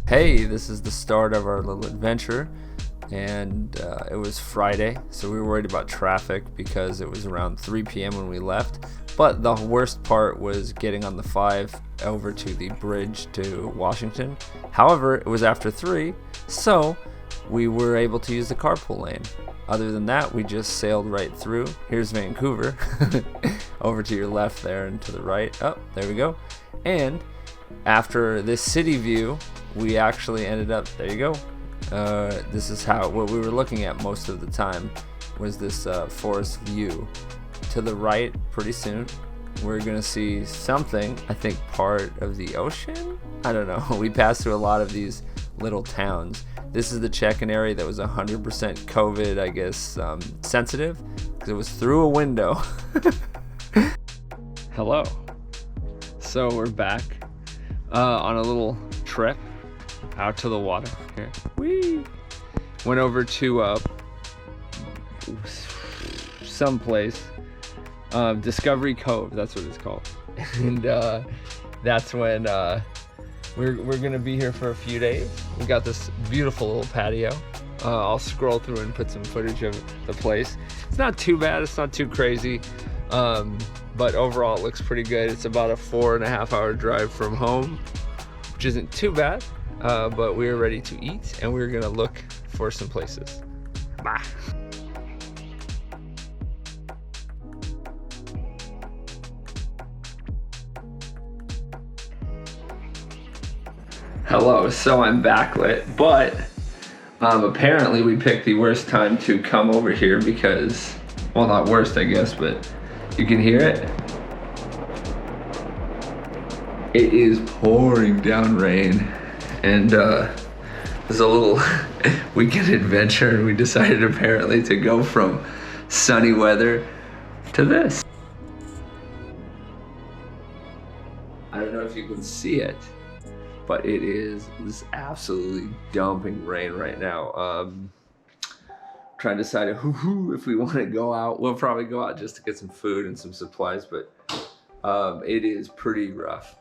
Hey, this is the start of our little adventure, and it was Friday, so we were worried about traffic because it was around 3 p.m. when we left. But the worst part was getting on the 5 over to the bridge to Washington. However, it was after 3, so we were able to use the carpool lane. Other than that, we just sailed right through. Here's Vancouver, over to your left there and to the right. Oh, there we go. And after this city view, we actually ended up, there you go. This is what we were looking at most of the time, was this forest view. To the right, pretty soon, we're gonna see something, I think part of the ocean? I don't know. We passed through a lot of these little towns. This is the check-in area that was 100% COVID, I guess, sensitive, because it was through a window. Hello. So we're back on a little trip out to the water here. Whee! Went over to someplace, Discovery Cove, that's what it's called. And that's when we're gonna be here for a few days. We got this beautiful little patio. I'll scroll through and put some footage of the place. It's not too bad, it's not too crazy, but overall it looks pretty good. It's about a 4.5 hour drive from home, which isn't too bad, but we're ready to eat and we're gonna look for some places. Bye. Hello, so I'm backlit, but apparently we picked the worst time to come over here because, well, not worst I guess, but you can hear it. It is pouring down rain, and there's a little weekend adventure, and we decided apparently to go from sunny weather to this. I don't know if you can see it, but it is absolutely dumping rain right now. Trying to decide if we want to go out. We'll probably go out just to get some food and some supplies, but it is pretty rough.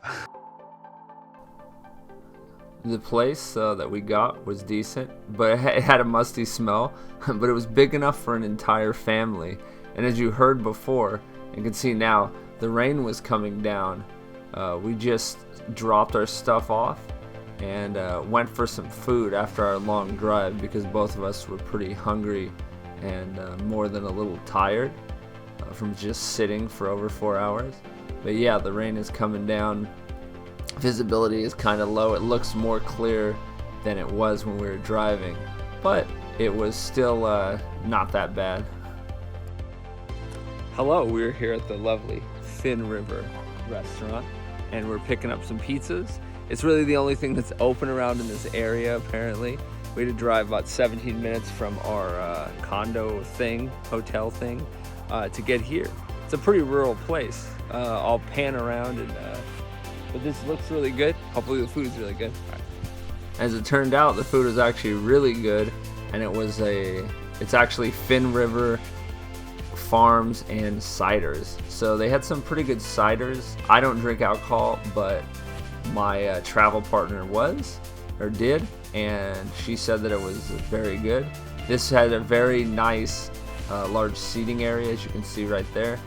The place that we got was decent, but it had a musty smell, but it was big enough for an entire family. And as you heard before, and can see now, the rain was coming down. We just dropped our stuff off and went for some food after our long drive because both of us were pretty hungry and more than a little tired from just sitting for over 4 hours. But yeah, the rain is coming down. Visibility is kind of low. It looks more clear than it was when we were driving, but it was still not that bad. Hello, we're here at the lovely Thin River restaurant, and we're picking up some pizzas. It's really the only thing that's open around in this area, apparently. We had to drive about 17 minutes from our condo thing, hotel thing, to get here. It's a pretty rural place. I'll pan around, and but this looks really good. Hopefully the food's really good. Right. As it turned out, the food was actually really good, and it's actually Thin River Farms and ciders. So they had some pretty good ciders. I don't drink alcohol, but my travel partner did, and she said that it was very good. This had a very nice large seating area, as you can see right there,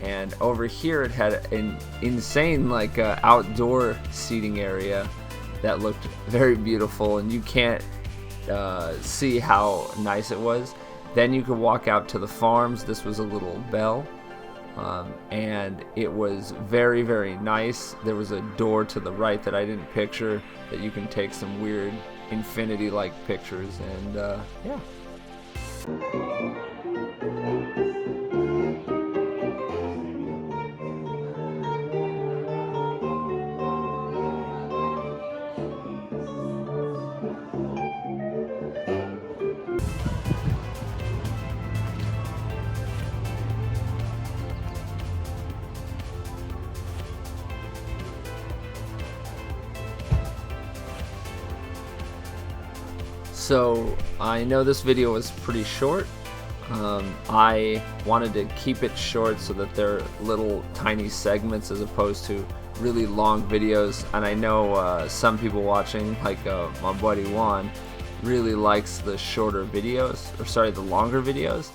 and over here it had an insane outdoor seating area that looked very beautiful, and you can't see how nice it was. Then you could walk out to the farms. This was a little bell, and it was very, very nice. There was a door to the right that I didn't picture that you can take some weird infinity-like pictures, and yeah. So I know this video was pretty short. I wanted to keep it short so that they're little tiny segments as opposed to really long videos, and I know some people watching, like my buddy Juan, really likes the shorter videos, or sorry, the longer videos,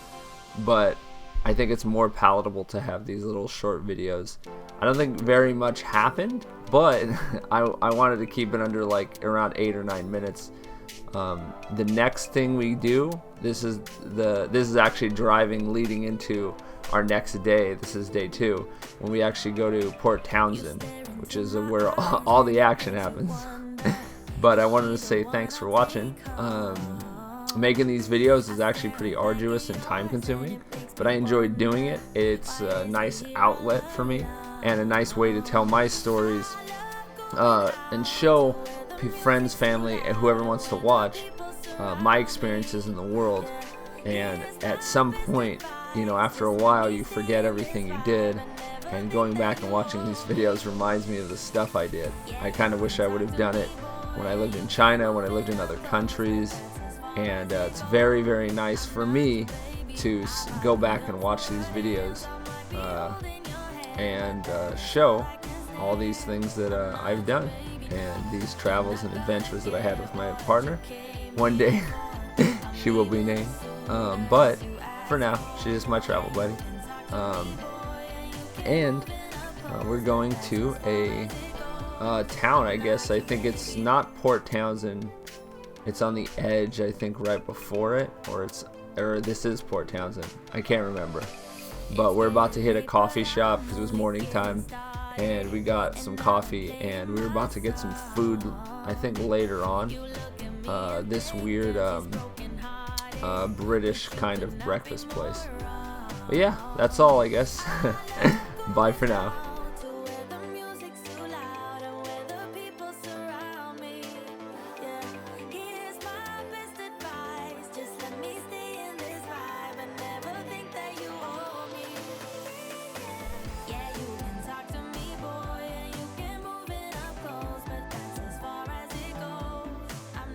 but I think it's more palatable to have these little short videos. I don't think very much happened, but I wanted to keep it under like around 8 or 9 minutes. The next thing we do, this is actually driving leading into our next day. This is day 2, when we actually go to Port Townsend, which is where all the action happens. But I wanted to say thanks for watching. Making these videos is actually pretty arduous and time consuming, but I enjoy doing it. It's a nice outlet for me and a nice way to tell my stories and show friends, family, and whoever wants to watch my experiences in the world. And at some point, you know, after a while, you forget everything you did, and going back and watching these videos reminds me of the stuff I did. I kind of wish I would have done it when I lived in China, when I lived in other countries, and it's very, very nice for me to go back and watch these videos and show all these things that I've done, and these travels and adventures that I had with my partner. One day she will be named, but for now she is my travel buddy. And we're going to a town, I guess. I think it's not Port Townsend, it's on the edge, I think right before it, or this is Port Townsend, I can't remember. But we're about to hit a coffee shop because it was morning time, and we got some coffee, and we were about to get some food, I think later on. This weird British kind of breakfast place. But yeah, that's all, I guess. Bye for now.